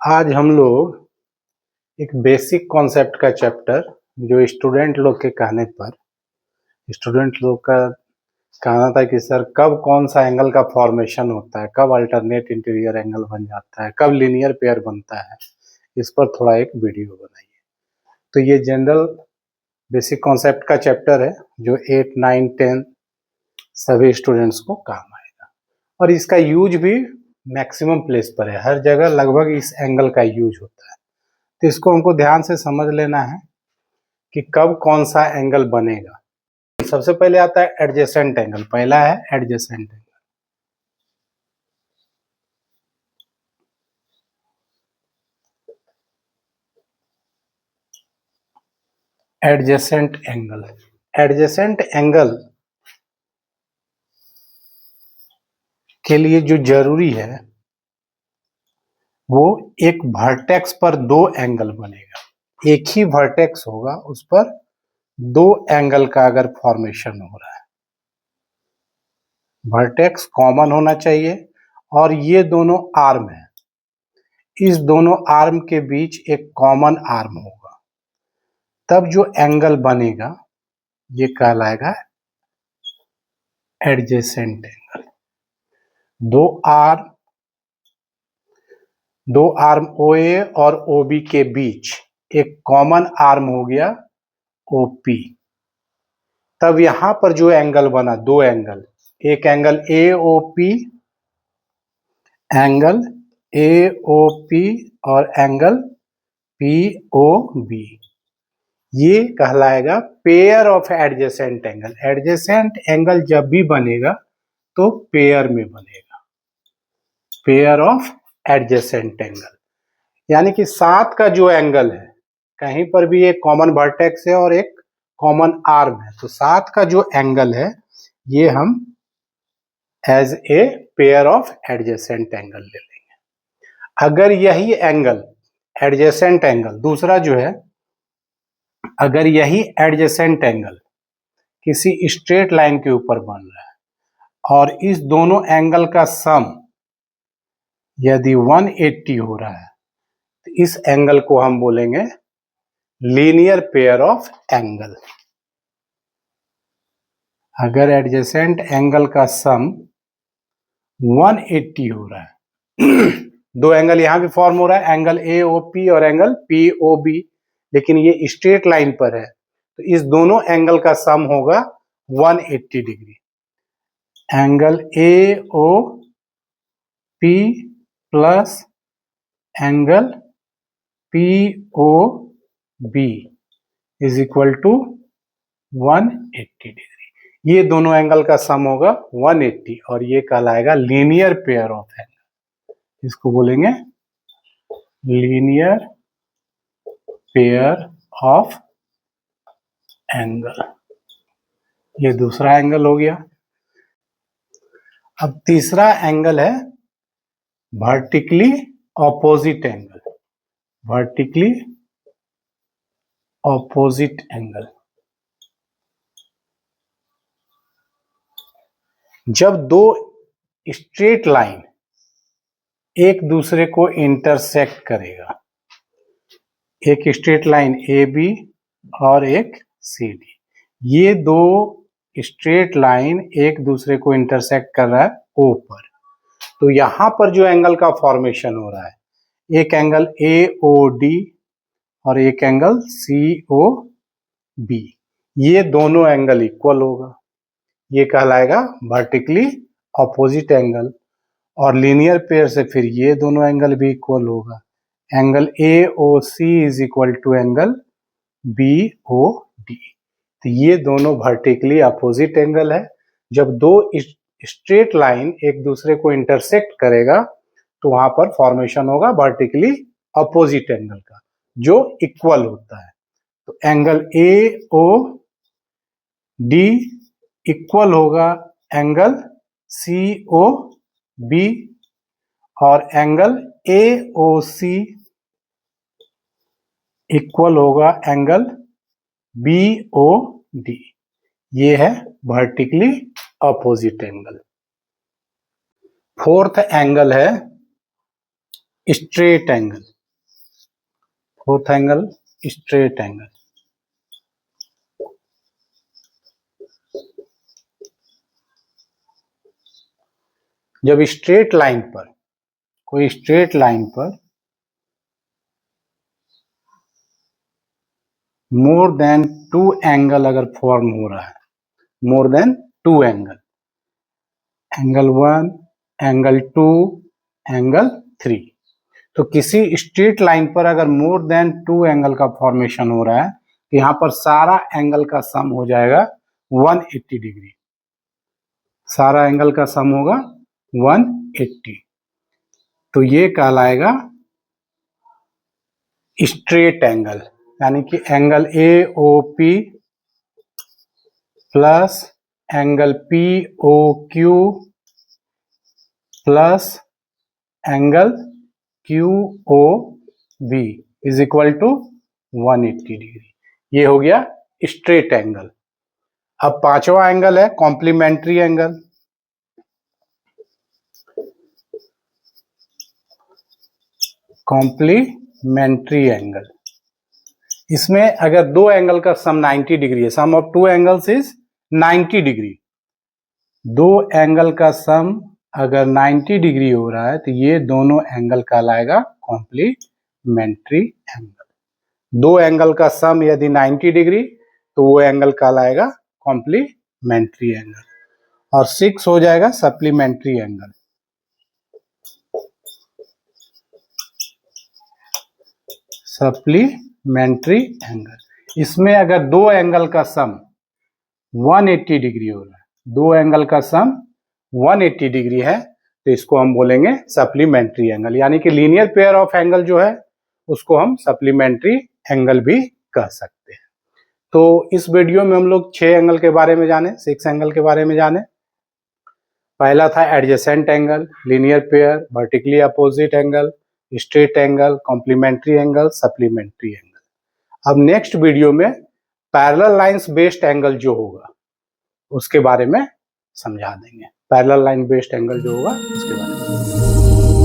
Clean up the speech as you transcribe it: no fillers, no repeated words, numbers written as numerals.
आज हम लोग एक बेसिक कॉन्सेप्ट का चैप्टर जो स्टूडेंट लोग के कहने पर स्टूडेंट लोग का कहना था कि सर कब कौन सा एंगल का फॉर्मेशन होता है, कब अल्टरनेट इंटीरियर एंगल बन जाता है, कब लीनियर पेयर बनता है, इस पर थोड़ा एक वीडियो बनाइए। तो ये जनरल बेसिक कॉन्सेप्ट का चैप्टर है जो 8, 9, 10 सभी स्टूडेंट्स को काम आएगा और इसका यूज भी मैक्सिमम प्लेस पर है। हर जगह लगभग इस एंगल का यूज होता है, तो इसको हमको ध्यान से समझ लेना है कि कब कौन सा एंगल बनेगा। सबसे पहले आता है एडजेसेंट एंगल। पहला है adjacent angle. Adjacent angle, adjacent angle के लिए जो जरूरी है वो एक वर्टेक्स पर दो एंगल बनेगा। एक ही वर्टेक्स होगा, उस पर दो एंगल का अगर फॉर्मेशन हो रहा है, वर्टेक्स कॉमन होना चाहिए और ये दोनों आर्म है, इस दोनों आर्म के बीच एक कॉमन आर्म होगा, तब जो एंगल बनेगा ये कहलाएगा एडजेसेंट एंगल। दो आर्म OA और OB के बीच एक कॉमन आर्म हो गया OP, तब यहां पर जो एंगल बना, दो एंगल, एक एंगल AOP और एंगल POB, ये कहलाएगा pair of adjacent angle. Adjacent angle जब भी बनेगा तो पेयर में बनेगा, पेयर ऑफ एडजेसेंट एंगल, यानी कि साथ का जो एंगल है, कहीं पर भी एक कॉमन वर्टेक्स है और एक कॉमन आर्म है, तो साथ का जो एंगल है ये हम as a pair of adjacent angle ले लेंगे। अगर यही एंगल एडजेसेंट एंगल, दूसरा जो है, अगर यही एडजेसेंट एंगल किसी स्ट्रेट लाइन के ऊपर बन रहा है और इस दोनों एंगल का सम यदि 180 हो रहा है, तो इस एंगल को हम बोलेंगे लीनियर पेयर ऑफ एंगल। अगर एडजेसेंट एंगल का सम 180 हो रहा है दो एंगल यहां भी फॉर्म हो रहा है, एंगल AOP और एंगल POB, लेकिन ये स्ट्रेट लाइन पर है, तो इस दोनों एंगल का सम होगा 180 degree. Angle AOP plus angle POB is equal to 180 degree. ये दोनों एंगल का सम होगा 180 और ये कहलाएगा लीनियर पेयर ऑफ एंगल। इसको बोलेंगे लीनियर पेयर ऑफ एंगल। ये दूसरा एंगल हो गया। अब तीसरा एंगल है vertically opposite angle. Vertically opposite angle, जब दो स्ट्रेट लाइन एक दूसरे को इंटरसेक्ट करेगा, एक स्ट्रेट लाइन AB और एक CD, ये दो स्ट्रेट लाइन एक दूसरे को इंटरसेक्ट कर रहा है O पर, तो यहां पर जो एंगल का फॉर्मेशन हो रहा है, एक एंगल AOD और एक एंगल COB, ये दोनों एंगल इक्वल होगा, ये कहलाएगा वर्टिकली ऑपोजिट एंगल। और लीनियर पेयर से फिर ये दोनों एंगल भी इक्वल होगा, angle AOC is equal to angle BOD, तो ये दोनों वर्टिकली अपोजिट एंगल है। जब दो स्ट्रेट लाइन एक दूसरे को इंटरसेक्ट करेगा तो वहां पर फॉर्मेशन होगा वर्टिकली अपोजिट एंगल का, जो इक्वल होता है। तो एंगल AOD इक्वल होगा एंगल COB और एंगल AOC इक्वल होगा एंगल BOD। ये है vertically opposite angle. Fourth angle है straight angle, fourth angle straight angle. जब स्ट्रेट लाइन पर, कोई स्ट्रेट लाइन पर मोर देन 2 एंगल अगर फॉर्म हो रहा है, more than 2 angle, angle 1, angle 2, angle 3, तो किसी स्ट्रेट लाइन पर अगर मोर देन 2 एंगल का फॉर्मेशन हो रहा है तो यहां पर सारा एंगल का सम हो जाएगा 180 डिग्री, सारा एंगल का सम होगा 180, तो ये कहलाएगा स्ट्रेट एंगल, यानी कि angle A O P plus angle P O Q plus angle Q O B is equal to 180 degree. ये हो गया स्ट्रेट एंगल। अब पांचवा एंगल है कॉम्प्लीमेंट्री एंगल। कॉम्प्लीमेंट्री एंगल, इसमें अगर दो एंगल का सम 90 डिग्री है, sum of two angles is 90 degree, दो एंगल का सम अगर 90 डिग्री हो रहा है तो ये दोनों एंगल कहलाएगा कॉम्प्लीमेंट्री एंगल। दो एंगल का सम यदि 90 डिग्री तो वो एंगल कहलाएगा कॉम्प्लीमेंट्री एंगल, और 6 हो जाएगा सप्लीमेंट्री एंगल। सप्लीमेंट्री एंगल, इसमें अगर दो एंगल का सम 180 डिग्री हो रहा है, दो एंगल का सम 180 डिग्री है तो इसको हम बोलेंगे सप्लीमेंट्री एंगल, यानी कि लीनियर पेयर ऑफ एंगल जो है उसको हम सप्लीमेंट्री एंगल भी कह सकते हैं। तो इस वीडियो में हम लोग 6 एंगल के बारे में जाने, 6 एंगल के बारे में जाने। पहला था adjacent angle, linear pair, vertically opposite angle, straight angle, complementary angle, supplementary angle. अब नेक्स्ट वीडियो में पैरेलल लाइंस बेस्ड एंगल जो होगा उसके बारे में समझा देंगे, पैरेलल लाइन बेस्ड एंगल जो होगा उसके बारे में।